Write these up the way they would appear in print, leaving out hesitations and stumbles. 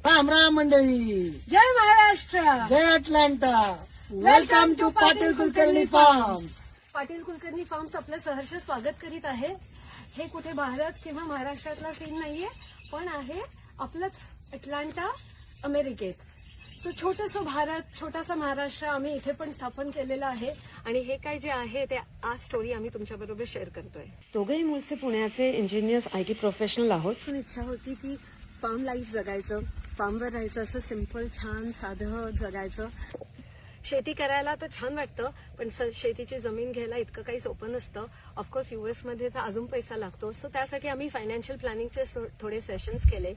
राम राम मंडळी. जय महाराष्ट्र. जय Atlanta. Welcome to Patil Kulkarni farms. Patil Kulkarni farms आपलं सहर्ष स्वागत करीत आहे. हे कुठे भारत किंवा महाराष्ट्रातला सीन नाहीये, पण आहे आपलंच अटलांटा, अमेरिकेत. सो छोटंसं भारत, छोटासा महाराष्ट्र आम्ही इथे पण स्थापन केलेलं आहे. आणि हे काय जे आहे ते आज स्टोरी आम्ही तुमच्याबरोबर शेअर करतोय. दोघेही मूळचे पुण्याचे इंजिनियर्स, IT प्रोफेशनल आहोत. पण इच्छा होती की फार्म लाईफ जगायचं, फार्मवर राहायचं, असं सिंपल छान साधं जगायचं. शेती करायला तर छान वाटतं, पण शेतीची जमीन घ्यायला इतकं काही सोपं नसतं. ऑफकोर्स US मध्ये तर अजून पैसा लागतो. सो त्यासाठी आम्ही फायनान्शियल प्लॅनिंगचे थोडे सेशन्स केले.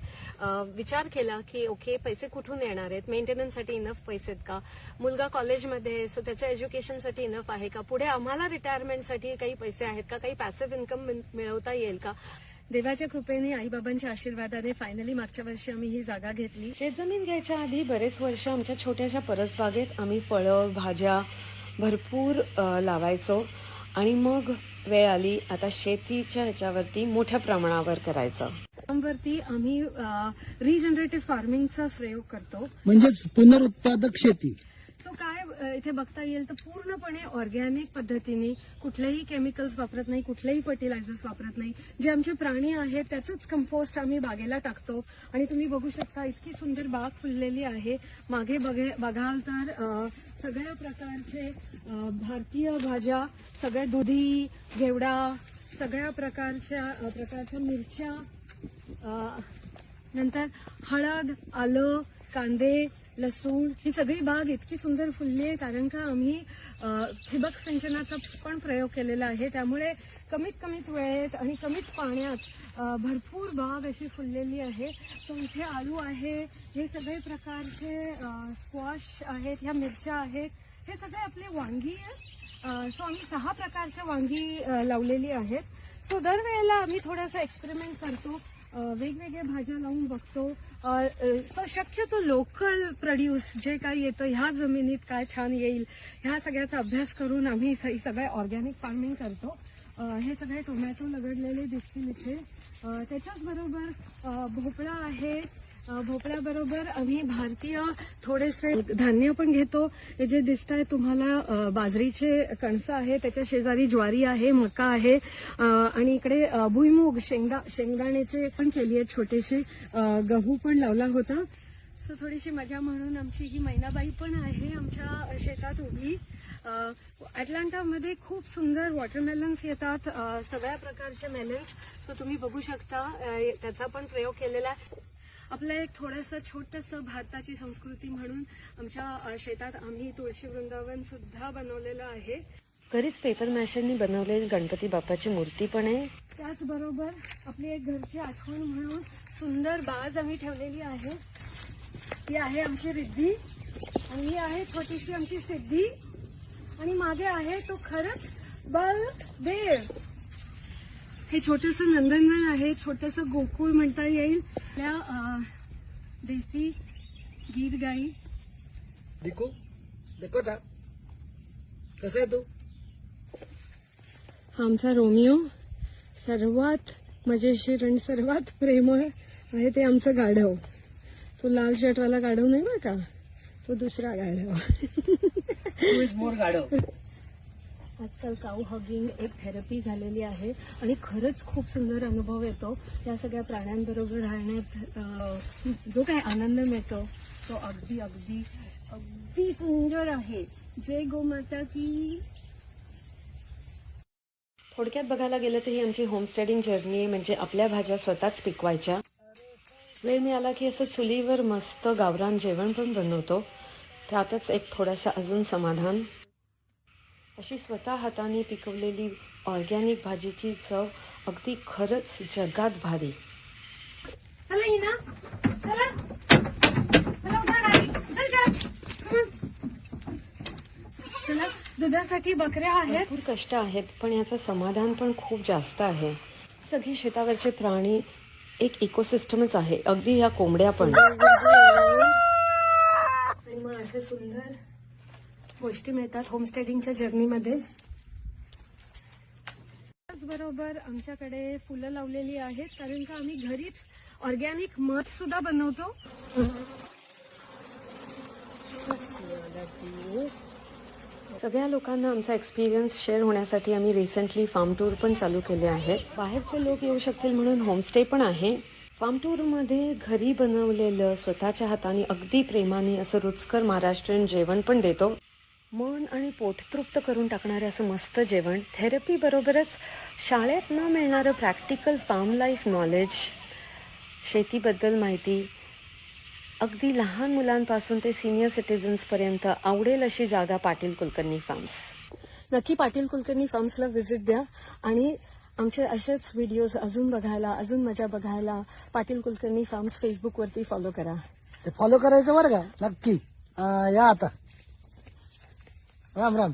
विचार केला की ओके, पैसे कुठून येणार आहेत, मेंटेनन्ससाठी इनफ पैसे आहेत का, मुलगा कॉलेजमध्ये सो त्याच्या एज्युकेशनसाठी इनफ आहे का, पुढे आम्हाला रिटायरमेंटसाठी काही पैसे आहेत का, काही पॅसिव्ह इन्कम मिळवता येईल का. देवाच्या कृपेने, आईबाबांच्या आशीर्वादाने फायनली मागच्या वर्षी आम्ही ही जागा घेतली. शेतजमीन घ्यायच्या आधी बरेच वर्ष आमच्या छोट्याशा परसबागेत आम्ही फळं, भाज्या भरपूर लावायचो. आणि मग वेळ आली आता शेतीच्या ह्याच्यावरती मोठ्या प्रमाणावर करायचं. फार्मवरती आम्ही रिजनरेटिव्ह फार्मिंगचा प्रयोग करतो. म्हणजेच पुनरुत्पादक शेती. सो काय इथे बघता येईल तर पूर्णपणे ऑर्गॅनिक पद्धतीने, कुठलेही केमिकल्स वापरत नाही, कुठलेही फर्टिलायझर्स वापरत नाही. जे आमचे प्राणी आहेत त्याचंच कंपोस्ट आम्ही बागेला टाकतो. आणि तुम्ही बघू शकता इतकी सुंदर बाग फुललेली आहे. मागे बघाल तर सगळ्या प्रकारचे भारतीय भाज्या, सगळ्या दुधी, घेवडा, सगळ्या प्रकारच्या मिरच्या, नंतर हळद, आलं, कांदे, लसूण, ही सगळी बाग इतकी सुंदर फुलली आहे कारण का आम्ही ठिबक सिंचनाचा पण प्रयोग केलेला आहे. त्यामुळे कमीत वेळेत आणि कमीत पाण्यात भरपूर बाग अशी फुललेली आहे. तर इथे आलू आहे, हे सगळे प्रकारचे स्क्वॉश आहेत, ह्या मिरच्या आहेत, हे सगळे आपले वांगी आहेत. सो आम्ही 6 प्रकारच्या वांगी लावलेली आहेत. सो दरवेळेला आम्ही थोडासा एक्सपेरिमेंट करतो, वेगवेगळ्या भाज्या लावून बघतो. सो शक्यतो लोकल प्रोड्यूस जे काही येतं ह्या जमिनीत काय छान येईल ह्या सगळ्याचा अभ्यास करून आम्ही सगळं ऑर्गॅनिक फार्मिंग करतो. हे सगळे टोमॅटो लगडलेले दिसतील इथे. त्याच्याच बरोबर भोपळा आहे. भोपळ्याबरोबर आम्ही भारतीय थोडेसे धान्य पण घेतो. हे जे दिसत आहे तुम्हाला बाजरीचे कणसं आहे, त्याच्या शेजारी ज्वारी आहे, मका आहे, आणि इकडे भुईमूग, शेंगदाण्याचे पण केली आहे छोटेसे. गहू पण लावला होता. सो थोडीशी मजा म्हणून आमची ही मैनाबाई पण आहे आमच्या शेतात उभी. अटलांटामध्ये खूप सुंदर वॉटरमेलन्स येतात, सगळ्या प्रकारचे मेलन्स. सो तुम्ही बघू शकता त्याचा पण प्रयोग केलेला आहे. आपलं एक थोडंसं छोटंसं भारताची संस्कृती म्हणून आमच्या शेतात आम्ही तुळशी वृंदावन सुद्धा बनवलेलं आहे. घरीच पेपर मॅशरनी बनवलेली गणपती बाप्पाची मूर्ती पण आहे. त्याचबरोबर आपली एक घरची आठवण म्हणून सुंदर बाज आम्ही ठेवलेली आहे. ही आहे आमची रिद्धी आणि ही आहे छोटीशी आमची सिद्धी. आणि मागे आहे तो खरंच बलदेव. हे छोटंसं नंदनवन आहे, छोटंसं गोकुळ म्हणता येईल. आपल्या देसी गीर गाई. देखो कसं आहे तू. हा आमचा रोमिओ, सर्वात मजेशीर आणि सर्वात प्रेमळ आहे ते आमचं गाढव. तो लाल शर्टवाला गाढव नाही बरं का, तो दुसरा गाढव. मोर गाढव. आजकाल काऊ हगिंग एक थेरपी झालेली आहे आणि खरंच खूप सुंदर अनुभव येतो. या सगळ्या प्राण्यांबरोबर राहण्यात जो काही आनंद मिळतो तो अगदी अगदी अगदी सुंदर आहे. जय गोमाता की. थोडक्यात बघायला गेलं तर ही आमची होमस्टेडिंग जर्नी आहे. म्हणजे आपल्या भाज्या स्वतःच पिकवायच्या. वेळ मिळाला की असं चुलीवर मस्त गावरान जेवण पण बनवतो. त्यातच एक थोडासा अजून समाधान. अशी स्वतः हाताने पिकवलेली ऑर्गॅनिक भाजीची चव अगदी खरंच जगात भारी. चला हिना, चला चला उठा गाडी, चला. दुधासाठी बकऱ्या आहेत. भरपूर कष्ट आहेत पण याचं समाधान पण खूप जास्त आहे. सगळे शेतावरचे प्राणी एक इकोसिस्टमच आहे. अगदी ह्या कोंबड्या पण. आणि मग असे सुंदर गोष्टी मिळतात होमस्टेडिंगच्या जर्नीमध्ये. त्याचबरोबर आमच्याकडे फुलं लावलेली आहेत कारण का आम्ही घरीच ऑर्गॅनिक मध सुद्धा बनवतो. सगळ्या लोकांना आमचा एक्सपिरियन्स शेअर होण्यासाठी आम्ही रिसेंटली फार्म टूर पण चालू केले आहे. बाहेरचे लोक येऊ शकतील म्हणून होमस्टे पण आहे. फार्म टूरमध्ये घरी बनवलेलं स्वतःच्या हाताने अगदी प्रेमाने असं रुचकर महाराष्ट्रीयन जेवण पण देतो. मन आणि पोट तृप्त करून टाकणारं असं मस्त जेवण, थेरपी बरोबरच शाळेत न मिळणारं प्रॅक्टिकल फार्म लाईफ नॉलेज, शेतीबद्दल माहिती, अगदी लहान मुलांपासून ते सिनियर सिटीजन्सपर्यंत आवडेल अशी जागा पाटील कुलकर्णी फार्म्स. नक्की पाटील कुलकर्णी फार्म्सला व्हिजिट द्या आणि आमचे असेच व्हिडिओज अजून बघायला, अजून मजा बघायला पाटील कुलकर्णी फार्म्स फेसबुकवरती फॉलो करा. ते फॉलो करायचं बरं का, नक्की. या आता. राम राम.